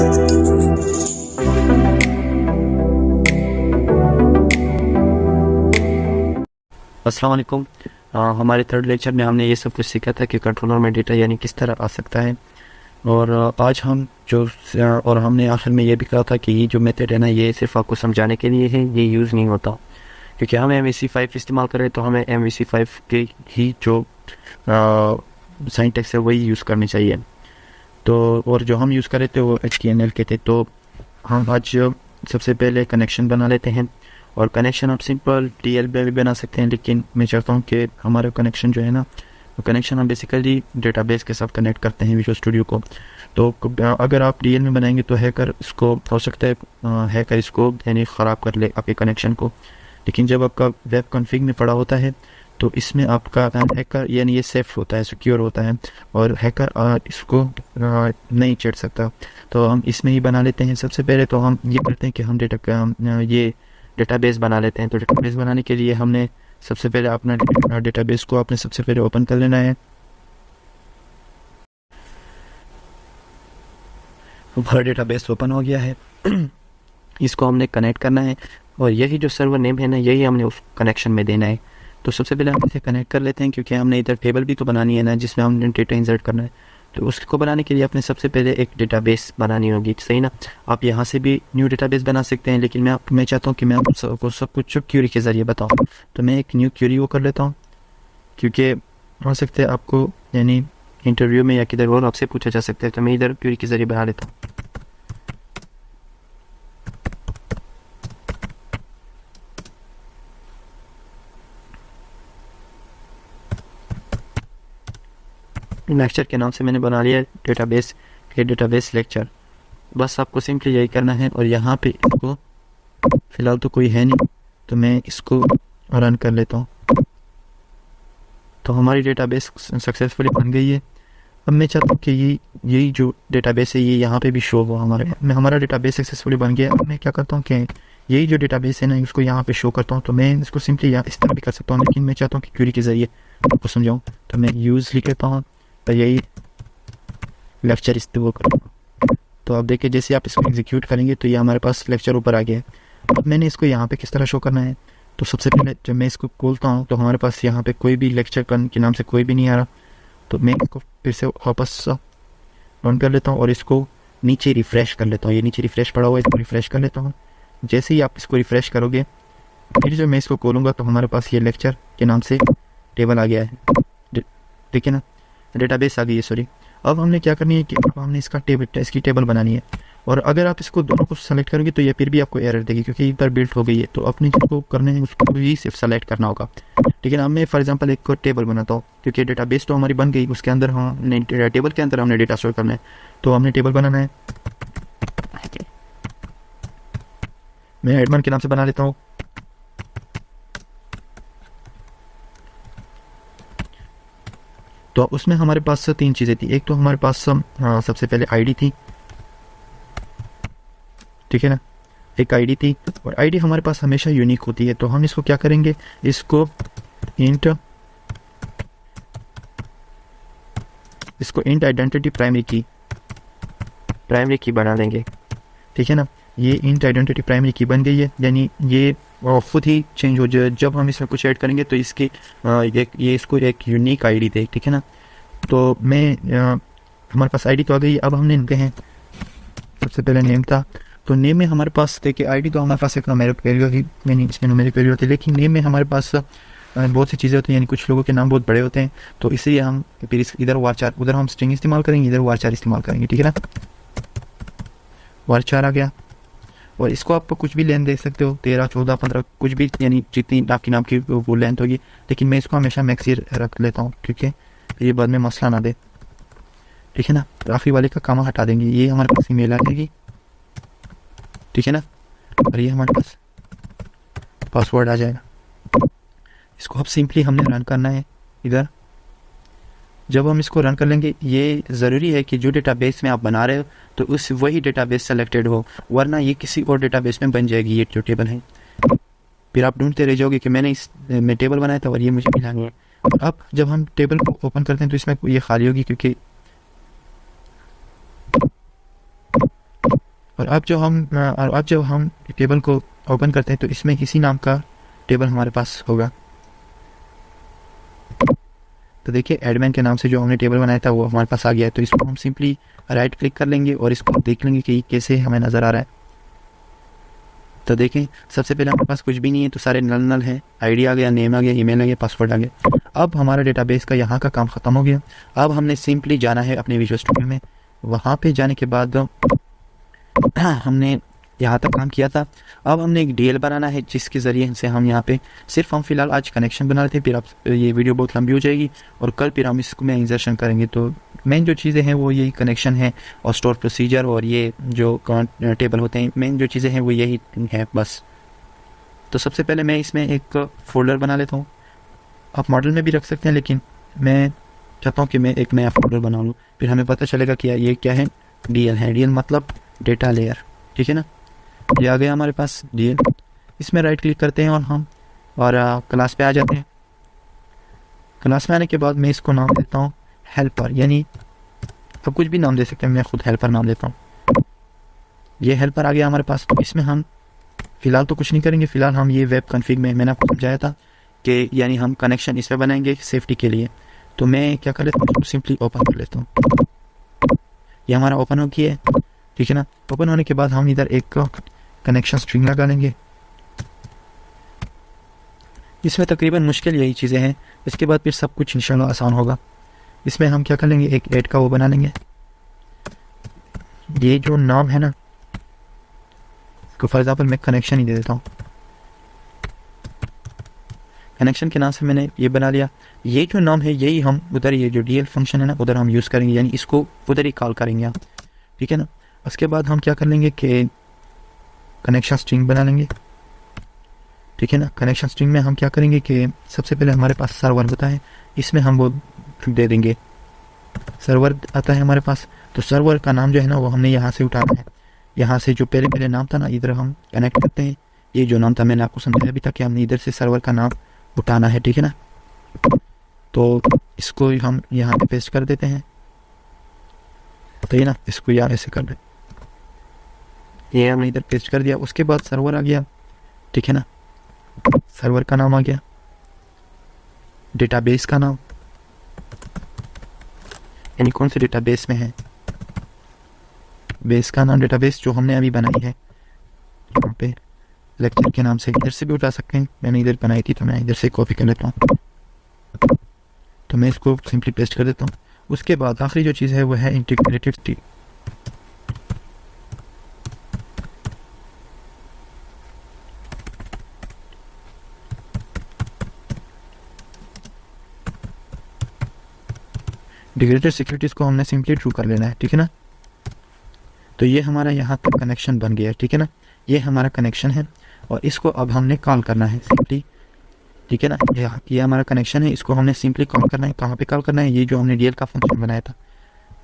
अस्सलाम वालेकुम। हमारे थर्ड लेक्चर में हमने ये सब कुछ सीखा था कि कंट्रोलर में डेटा यानी किस तरह आ सकता है। और आज हम जो और हमने आखिर में ये भी कहा था कि ये जो मेथड है ना, ये सिर्फ आपको समझाने के लिए है, ये यूज़ नहीं होता। क्योंकि हम MVC5 इस्तेमाल करें तो हमें MVC5 के ही जो सिंटैक्स है वही यूज़ करनी चाहिए। तो और जो हम यूज़ कर रहे थे वो HTML के थे। तो हम आज सबसे पहले कनेक्शन बना लेते हैं। और कनेक्शन आप सिंपल TLB में भी बना सकते हैं, लेकिन मैं चाहता हूँ कि हमारा कनेक्शन जो है ना, तो कनेक्शन हम बेसिकली डेटाबेस के साथ कनेक्ट करते हैं विजुअल स्टूडियो को। तो अगर आप DL में बनाएंगे तो हैकर इसको हो सकता है हैकर इसको यानी ख़राब कर ले आपके कनेक्शन को। लेकिन जब आपका वेब कॉन्फ़िग में पड़ा होता है तो इसमें आपका हैकर यानी ये सेफ होता है, सिक्योर होता है, और हैकर इसको नहीं चढ़ सकता। तो हम इसमें ही बना लेते हैं। सबसे पहले तो हम ये करते हैं कि हम ये डेटाबेस बना लेते हैं। तो डेटाबेस बनाने के लिए हमने सबसे पहले अपना डेटाबेस को आपने सबसे पहले ओपन कर लेना है। हमारा डेटाबेस ओपन हो गया है। इसको हमने कनेक्ट करना है और यही जो सर्वर नेम है ना, यही हमने उस कनेक्शन में देना है। तो सबसे पहले हम इसे कनेक्ट कर लेते हैं, क्योंकि हमने इधर टेबल भी तो बनानी है ना, जिसमें हमने डेटा इंसर्ट करना है। तो उसको बनाने के लिए अपने सबसे पहले एक डेटाबेस बनानी होगी, सही ना। आप यहाँ से भी न्यू डेटाबेस बना सकते हैं, लेकिन मैं चाहता हूँ कि मैं आपको सब कुछ क्यूरी के ज़रिए बताऊँ। तो मैं एक न्यू क्यूरी वो कर लेता हूँ, क्योंकि हो सकता है आपको यानी इंटरव्यू में या किधर और आपसे पूछा जा सकता है। तो मैं इधर क्यूरी के ज़रिए बना लेता हूँ। लेक्चर के नाम से मैंने बना लिया डेटाबेस लेक्चर। बस आपको सिंपली यही करना है। और यहाँ पे इसको फ़िलहाल तो कोई है नहीं, तो मैं इसको रन कर लेता हूँ। तो हमारी डेटाबेस सक्सेसफुली बन गई है। अब मैं चाहता हूँ कि यही जो डेटाबेस है ये यहाँ पे भी शो हो। हमारा डेटाबेस सक्सेसफुली बन गया। अब मैं क्या करता हूँ कि यही जो डेटाबेस है ना, इसको यहाँ पे शो करता हूँ। तो मैं इसको सिंपली इस तरह भी कर सकता हूँ, लेकिन मैं चाहता हूँ कि क्यूरी के ज़रिए आपको समझाऊँ। तो मैं यूज़ लिख लेता हूँ, तो यही लेक्चर इस्तेमाल करूँगा। तो अब देखिए, जैसे आप इसको एग्जीक्यूट करेंगे तो ये हमारे पास लेक्चर ऊपर आ गया है। अब मैंने इसको यहाँ पे किस तरह शो करना है, तो सबसे पहले जब मैं इसको खोलता हूँ तो हमारे पास यहाँ पे कोई भी लेक्चर के नाम से कोई भी नहीं आ रहा। तो मैं इसको फिर से वापस ऑन कर लेता हूँ और इसको नीचे रिफ़्रेश कर लेता हूँ। ये नीचे रिफ़्रेश पड़ा हुआ है, इसको रिफ़्रेश कर लेता हूँ। जैसे ही आप इसको रिफ़्रेश करोगे, फिर जब मैं इसको खोलूँगा तो हमारे पास ये लेक्चर के नाम से टेबल आ गया है। देखिए ना, डेटाबेस आ गई है, सॉरी। अब हमने क्या करनी है कि अब हमने इसकी टेबल बनानी है। और अगर आप इसको दोनों को सेलेक्ट करोगे तो ये फिर भी आपको एरर देगी, क्योंकि एक बार बिल्ट हो गई है। तो अपने जिसको करने है उसको भी सिर्फ सेलेक्ट करना होगा। लेकिन अब मैं फॉर एग्जांपल एक टेबल बनाता हूँ, क्योंकि डेटाबेस तो हमारी बन गई, उसके अंदर हमने टेबल के अंदर हमने डेटा स्टोर करना है। तो हमने टेबल बनाना है, मैं एडमिन के नाम से बना लेता हूँ। तो उसमें हमारे पास 3 चीज़ें थी। एक तो हमारे पास सबसे पहले आईडी थी, ठीक है ना, एक आईडी थी। और आईडी हमारे पास हमेशा यूनिक होती है। तो हम इसको क्या करेंगे, इसको इंट आइडेंटिटी प्राइमरी की बना देंगे, ठीक है ना। ये इंट आइडेंटिटी प्राइमरी की बन गई है, यानी ये खुद ही चेंज हो जाए। जब हम इसमें कुछ ऐड करेंगे तो इसकी ये इसको एक यूनिक आईडी दे, ठीक है ना। तो हमारे पास आईडी तो आ गई। अब हमने इनके हैं, सबसे पहले नेम था। तो नेम में हमारे पास देखिए, आईडी तो हमारे पास एक न्यूमेरिक वैल्यू थी, यानी इसमें न्यूमेरिक वैल्यू होती है। लेकिन नेम में हमारे पास बहुत सी चीज़ें होती हैं, यानी कुछ लोगों के नाम बहुत बड़े होते हैं। तो इसलिए हम फिर इधर वारचार, उधर हम स्ट्रिंग इस्तेमाल करेंगे, इधर वारचार इस्तेमाल करेंगे, ठीक है ना। वारचार आ गया। और इसको आप कुछ भी लेंथ दे सकते हो, 13, 14, 15, कुछ भी, यानी जितनी आपकी नाम की वो लेंथ होगी। लेकिन मैं इसको हमेशा मैक्सी रख लेता हूँ, क्योंकि ये बाद में मसला ना दे, ठीक है ना। आखिरी वाले का कामा हटा देंगे, ये हमारे पास ईमेल आ जाएगी, ठीक है ना। और ये हमारे पास पासवर्ड आ जाएगा। इसको अब सिंपली हमने रन करना है इधर। जब हम इसको रन कर लेंगे, ये ज़रूरी है कि जो डेटाबेस में आप बना रहे हो तो उस वही डेटाबेस सेलेक्टेड हो, वरना ये किसी और डेटाबेस में बन जाएगी ये जो टेबल है। फिर आप ढूंढते रह जाओगे कि मैं टेबल बनाया था और ये मुझे मिला नहीं है। अब जब हम टेबल को ओपन करते हैं तो इसमें ये खाली होगी, क्योंकि और अब जब हम टेबल को ओपन करते हैं तो इसमें इसी नाम का टेबल हमारे पास होगा। तो देखिए एडमिन के नाम से जो हमने टेबल बनाया था वो हमारे पास आ गया है। तो इसको हम सिंपली राइट क्लिक कर लेंगे और इसको देख लेंगे कि कैसे हमें नज़र आ रहा है। तो देखें सबसे पहले हमारे पास कुछ भी नहीं है, तो सारे नल नल है। आईडी आ गया, नेम आ गया, ईमेल आ गया, पासवर्ड आ गया। अब हमारा डेटाबेस का यहाँ का काम ख़त्म हो गया। अब हमने सिंपली जाना है अपने विजुअल स्टूडियो में। वहाँ पे जाने के बाद हमने यहाँ तक काम किया था। अब हमने एक डीएल बनाना है जिसके ज़रिए से हम यहाँ पे सिर्फ हम फिलहाल आज कनेक्शन बना रहे थे, फिर अब ये वीडियो बहुत लंबी हो जाएगी और कल फिर हम इसको में इंसर्शन करेंगे। तो मेन जो चीज़ें हैं वो यही कनेक्शन है और स्टोर प्रोसीजर और ये जो टेबल होते हैं, मेन जो चीज़ें हैं वो यही है बस। तो सबसे पहले मैं इसमें एक फ़ोल्डर बना लेता हूँ। आप मॉडल में भी रख सकते हैं, लेकिन मैं चाहता हूँ कि मैं एक नया फ़ोल्डर बना लूँ, फिर हमें पता चलेगा कि ये क्या है। डीएल है, डीएल मतलब डेटा लेयर, ठीक है ना। ये आ गया हमारे पास डीएल। इसमें राइट क्लिक करते हैं और क्लास पे आ जाते हैं। क्लास में आने के बाद मैं इसको नाम देता हूँ हेल्पर, यानी तो कुछ भी नाम दे सकते हैं, मैं खुद हेल्पर नाम देता हूँ। ये हेल्पर आ गया हमारे पास। तो इसमें हम फ़िलहाल तो कुछ नहीं करेंगे। फ़िलहाल हम ये वेब कॉन्फ़िग में मैंने आपको समझाया था कि यानी हम कनेक्शन इस पर बनाएंगे सेफ्टी के लिए। तो मैं क्या कर लेता हूँ, इसको सिंपली ओपन कर लेता हूँ। ये हमारा ओपन हो गया है, ठीक है ना। ओपन होने के बाद हम इधर एक कनेक्शन स्ट्रिंग लगा लेंगे। इसमें तकरीबन मुश्किल यही चीज़ें हैं, इसके बाद फिर सब कुछ इंशाल्लाह आसान होगा। इसमें हम क्या कर लेंगे, एक ऐड का वो बना लेंगे। ये जो नाम है ना, को फॉर एग्जाम्पल मैं कनेक्शन ही दे देता हूँ। कनेक्शन के नाम से मैंने ये बना लिया। ये जो नाम है यही हम उधर, ये जो डीएल फंक्शन है ना उधर हम यूज़ करेंगे, यानी इसको उधर ही कॉल करेंगे आप, ठीक है ना। उसके बाद हम क्या कर लेंगे कि कनेक्शन स्ट्रिंग बना लेंगे, ठीक है ना। कनेक्शन स्ट्रिंग में हम क्या करेंगे कि सबसे पहले हमारे पास सर्वर होता है, इसमें हम वो दे देंगे। सर्वर आता है हमारे पास, तो सर्वर का नाम जो है ना वो हमने यहाँ से उठाना है। यहाँ से जो पहले नाम था ना इधर हम कनेक्ट करते हैं। ये जो नाम था मैंने आपको समझाया भी था कि हमने इधर से सर्वर का नाम उठाना है, ठीक है ना। तो इसको हम यहाँ पे पेस्ट कर देते हैं, तो ये ना इसको यहाँ ऐसे कर दे, ये हमने इधर पेस्ट कर दिया। उसके बाद सर्वर आ गया, ठीक है ना। सर्वर का नाम आ गया, डेटाबेस का नाम, यानी कौन से डेटाबेस में है, बेस का नाम, डेटाबेस जो हमने अभी बनाई है यहाँ पे लेक्चर के नाम से। इधर से भी उठा सकते हैं, मैंने इधर बनाई थी तो मैं इधर से कॉपी कर लेता हूँ। तो मैं इसको सिंपली पेस्ट कर देता हूँ। उसके बाद आखिरी जो चीज़ है वो है इंटीग्रेटेड टी। इंटीग्रेटेड सिक्योरिटीज़ को हमने सिंपली ट्रू कर लेना है, ठीक है ना। तो ये हमारा यहाँ तक कनेक्शन बन गया है, ठीक है ना। ये हमारा कनेक्शन है और इसको अब हमने कॉल करना है सिंपली, ठीक है ना। ये हमारा कनेक्शन है, इसको हमने सिंपली कॉल करना है। कहाँ पे कॉल करना है, ये जो हमने डीएल का फंक्शन बनाया था,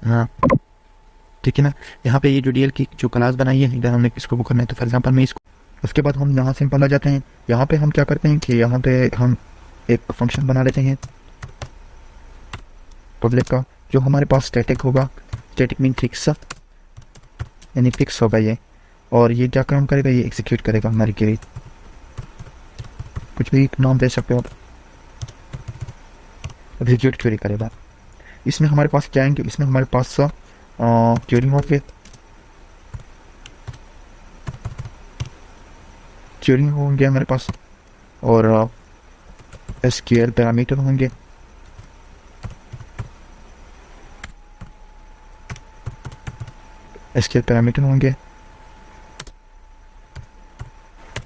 हाँ ठीक है ना। यहाँ पे ये जो डीएल की जो क्लास बनाई है इधर हमने किसको करना है, तो फॉर एग्जांपल मैं इसको। उसके बाद हम यहाँ सिंपल आ जाते हैं। यहाँ पे हम क्या करते हैं कि यहाँ पे हम एक फंक्शन बना लेते हैं पब्लिक का, जो हमारे पास स्टैटिक होगा। स्टैटिक मीन फिक्स, यानी फिक्स होगा ये, और ये क्या काम करेगा, ये एग्जीक्यूट करेगा हमारे के लिए। कुछ भी नाम दे सकते हो, एग्जीक्यूट क्वेरी करेगा। इसमें हमारे पास क्या है, इसमें हमारे पास क्वेरी होंगे, क्वेरी होंगे हमारे पास, और एसक्यूएल पैरामीटर होंगे। एसक्यूएल पैरामीटर होंगे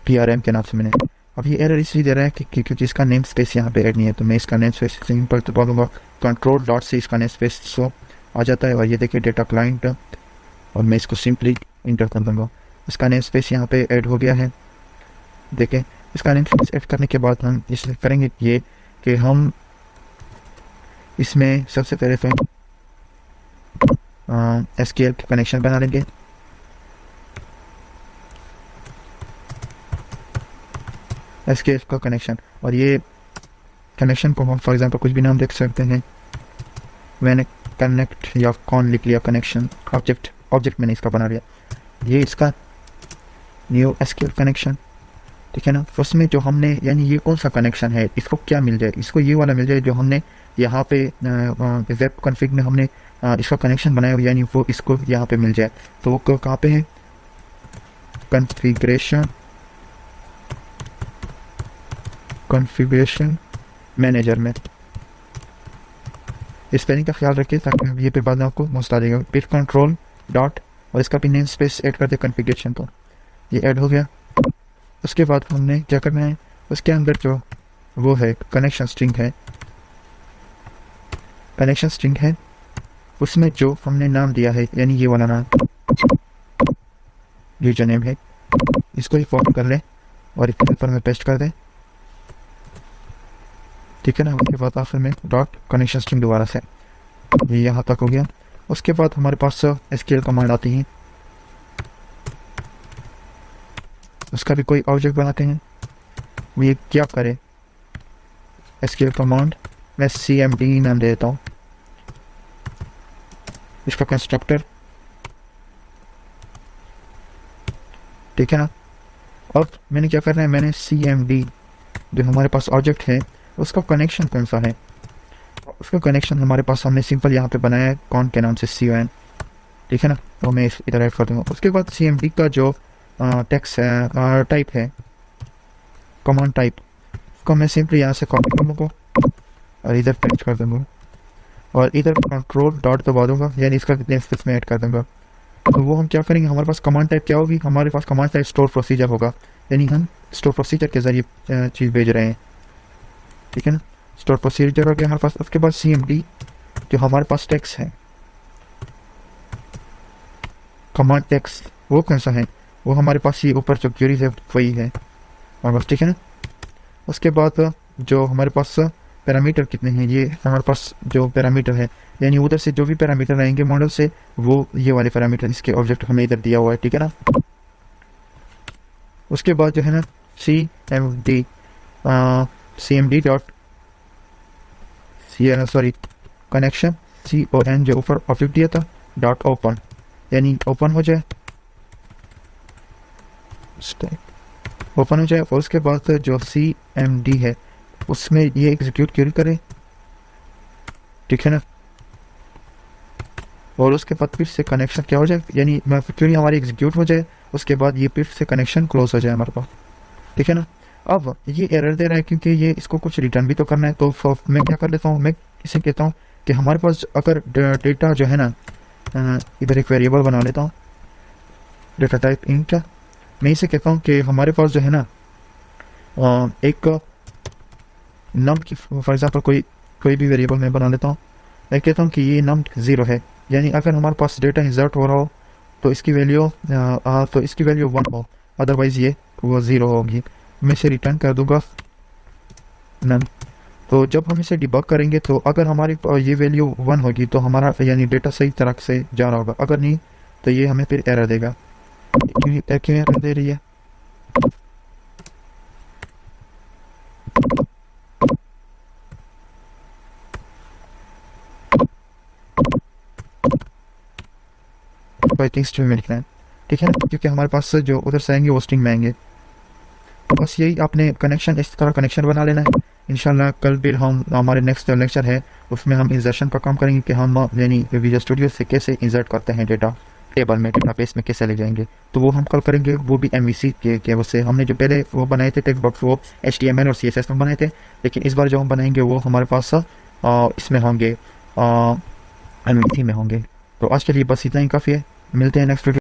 पीआरएम के नाम से मैंने। अब ये एरर इसलिए दे रहा है कि क्योंकि इसका नेम स्पेस यहाँ पे ऐड नहीं है, तो मैं इसका नेम स्पेस सिंपल तो बोलूँगा कंट्रोल डॉट से इसका नेम स्पेस सो आ जाता है। और ये देखिए डेटा क्लाइंट, और मैं इसको सिंपली इंटर कर दूँगा। इसका नेम स्पेस यहाँ पे ऐड हो गया है। देखें इसका नेम स्पेस ऐड करने के बाद हम इसलिए करेंगे ये कि हम इसमें सबसे पहले तो एसक्यूएल का कनेक्शन बना लेंगे। एसक्यूएल का कनेक्शन, और ये कनेक्शन को हम फॉर एग्जांपल कुछ भी नाम देख सकते हैं। मैंने कनेक्ट या कॉन लिख लिया, कनेक्शन ऑब्जेक्ट मैंने इसका बना लिया। ये इसका न्यू एसक्यूएल कनेक्शन, ठीक है ना। उसमें जो हमने यानी ये कौन सा कनेक्शन है, इसको क्या मिल जाए, इसको ये वाला मिल जाए जो हमने यहाँ पे वेब कॉन्फ़िग में हमने इसका कनेक्शन बनाया हुआ, यानी वो इसको यहाँ पे मिल जाए। तो वो कहाँ पे है, कॉन्फ़िगरेशन मैनेजर में। स्पेलिंग का ख्याल रखिए ताकि ये पे बाद में आपको मौजूद आ जाएगा। पिट कंट्रोल डॉट और इसका भी नेम स्पेस ऐड कर दे कॉन्फ़िगरेशन को, ये ऐड हो गया। उसके बाद हमने क्या करना है, उसके अंदर जो वो है कनेक्शन स्ट्रिंग है, उसमें जो हमने नाम दिया है यानी ये वाला नाम, यूजर नेम है, इसको ही फॉर्म कर ले और एक पेपर में पेस्ट कर दे, ठीक है ना। उसके बाद आखिर में डॉट कनेक्शन स्ट्रिंग दोबारा से, ये यहाँ तक हो गया। उसके बाद हमारे पास एसक्यूएल कमांड आती है, उसका भी कोई ऑब्जेक्ट बनाते हैं। वो ये क्या करे, एसक्यूएल कमांड मैं cmd नाम दे देता हूँ, इसका कंस्ट्रक्टर, ठीक है ना। अब मैंने क्या करना है, मैंने cmd जो हमारे पास ऑब्जेक्ट है उसका कनेक्शन कौन सा है, उसका कनेक्शन हमारे पास हमने सिंपल यहाँ पे बनाया है कौन के नाम से con, ठीक है ना। तो मैं इधर ऐड कर दूँगा। उसके बाद cmd का जो टेक्स्ट है टाइप है, कमांड टाइप, उसको मैं सिंपली यहाँ से कॉपी कर लूँगा और इधर पेस्ट कर दूँगा और इधर कंट्रोल डॉट दबा दूँगा, यानी इसका नेमस्पेस में ऐड कर दूँगा। तो वो हम क्या करेंगे, हमारे पास कमांड टाइप क्या होगी, हमारे पास कमांड टाइप स्टोर प्रोसीजर होगा, यानी हम स्टोर प्रोसीजर के ज़रिए चीज़ भेज रहे हैं, ठीक है ना। स्टोर प्रोसीजर हो गया हमारे पास। उसके बाद cmd जो हमारे पास टेक्स्ट है, कमांड टेक्स्ट, वो कौन सा है, वो हमारे पास ये ऊपर जो क्वेरी है वही है और बस, ठीक है ना। उसके बाद जो हमारे पास पैरामीटर कितने हैं, ये हमारे पास जो पैरामीटर है, यानी उधर से जो भी पैरामीटर आएंगे मॉडल से, वो ये वाले पैरामीटर इसके ऑब्जेक्ट हमें इधर दिया हुआ है, ठीक है ना। उसके बाद जो है ना cmd डॉट कनेक्शन con जो ऊपर ऑब्जेक्ट दिया था डॉट ओपन, यानी ओपन हो जाए, और उसके बाद जो cmd है उसमें ये एग्जीक्यूट क्वेरी करे, ठीक है ना। और उसके बाद फिर से कनेक्शन क्या हो जाए, यानी क्वेरी हमारी एग्जीक्यूट हो जाए, उसके बाद ये फिर से कनेक्शन क्लोज हो जाए हमारे पास, ठीक है ना। अब ये एरर दे रहा है क्योंकि ये इसको कुछ रिटर्न भी तो करना है। तो मैं क्या कर लेता हूँ, मैं इसे कहता हूँ कि हमारे पास अगर डेटा जो है ना, इधर एक वेरिएबल बना लेता हूँ, डेटा टाइप इंट, मैं इसे कहता हूँ कि हमारे पास जो है ना एक नम की फॉर एग्जांपल कोई भी वेरिएबल मैं बना लेता हूँ, मैं कहता हूँ कि ये नम 0 है, यानी अगर हमारे पास डेटा इंसर्ट हो रहा हो तो इसकी वैल्यू 1 हो, अदरवाइज ये वो 0 होगी। मैं इसे रिटर्न कर दूंगा नन। तो जब हम इसे डिबग करेंगे तो अगर हमारी ये वैल्यू 1 होगी तो हमारा यानी डेटा सही तरह से जा रहा होगा, अगर नहीं तो ये हमें फिर एरर देगा। क्यों एरर दे रही है, स्ट्रिंग में लिखना है, ठीक है ना, क्योंकि हमारे पास जो उधर से आएंगे वो स्ट्रिंग में आएंगे। बस यही आपने कनेक्शन इस तरह कनेक्शन बना लेना है। इंशाल्लाह कल फिर हम हमारे नेक्स्ट लेक्चर है उसमें हम इंसर्शन का काम करेंगे कि हम यानी विजुअल स्टूडियो से कैसे इंसर्ट करते हैं डेटा टेबल में, डेटाबेस में कैसे ले जाएंगे, तो वो हम कल करेंगे। वो भी MVC के उससे हमने जो पहले वो बनाए थे टेक्स्ट बॉक्स वो HTML और CSS में बनाए थे, लेकिन इस बार जो हम बनाएंगे वो हमारे पास इसमें होंगे MVC में होंगे। तो आज के लिए बस इतना ही काफ़ी है, मिलते हैं नेक्स्ट वीडियो।